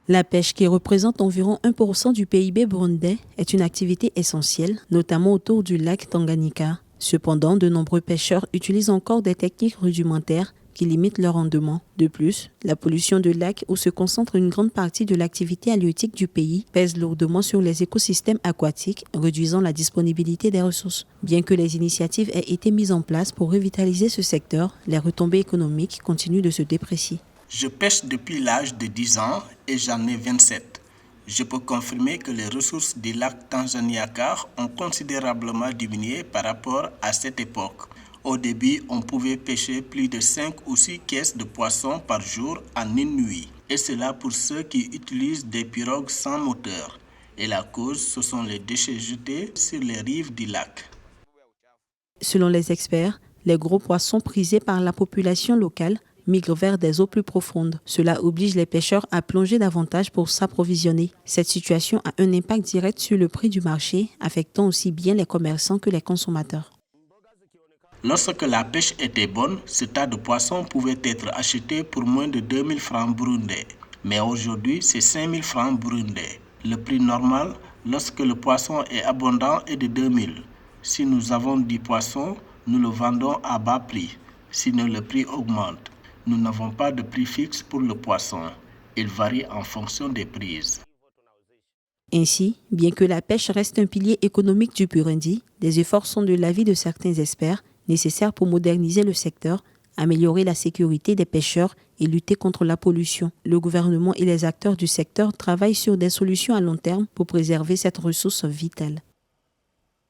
La pêche, qui représente environ 1% du PIB burundais, est une activité essentielle, notamment autour du lac Tanganyika. Cependant, de nombreux pêcheurs utilisent encore des techniques rudimentaires qui limitent leur rendement. De plus, la pollution de lacs, où se concentre une grande partie de l'activité halieutique du pays, pèse lourdement sur les écosystèmes aquatiques, réduisant la disponibilité des ressources. Bien que les initiatives aient été mises en place pour revitaliser ce secteur, les retombées économiques continuent de se déprécier. Je pêche depuis l'âge de 10 ans et j'en ai 27. Je peux confirmer que les ressources du lac Tanganyika ont considérablement diminué par rapport à cette époque. Au début, on pouvait pêcher plus de 5 ou 6 caisses de poissons par jour en une nuit. Et cela pour ceux qui utilisent des pirogues sans moteur. Et la cause, ce sont les déchets jetés sur les rives du lac. Selon les experts, les gros poissons prisés par la population locale migrent vers des eaux plus profondes. Cela oblige les pêcheurs à plonger davantage pour s'approvisionner. Cette situation a un impact direct sur le prix du marché, affectant aussi bien les commerçants que les consommateurs. Lorsque la pêche était bonne, ce tas de poissons pouvait être acheté pour moins de 2000 francs burundais. Mais aujourd'hui, c'est 5000 francs burundais. Le prix normal, lorsque le poisson est abondant, est de 2000. Si nous avons du poisson, nous le vendons à bas prix. Sinon, le prix augmente. Nous n'avons pas de prix fixe pour le poisson. Il varie en fonction des prises. Ainsi, bien que la pêche reste un pilier économique du Burundi, des efforts sont de l'avis de certains experts nécessaires pour moderniser le secteur, améliorer la sécurité des pêcheurs et lutter contre la pollution. Le gouvernement et les acteurs du secteur travaillent sur des solutions à long terme pour préserver cette ressource vitale.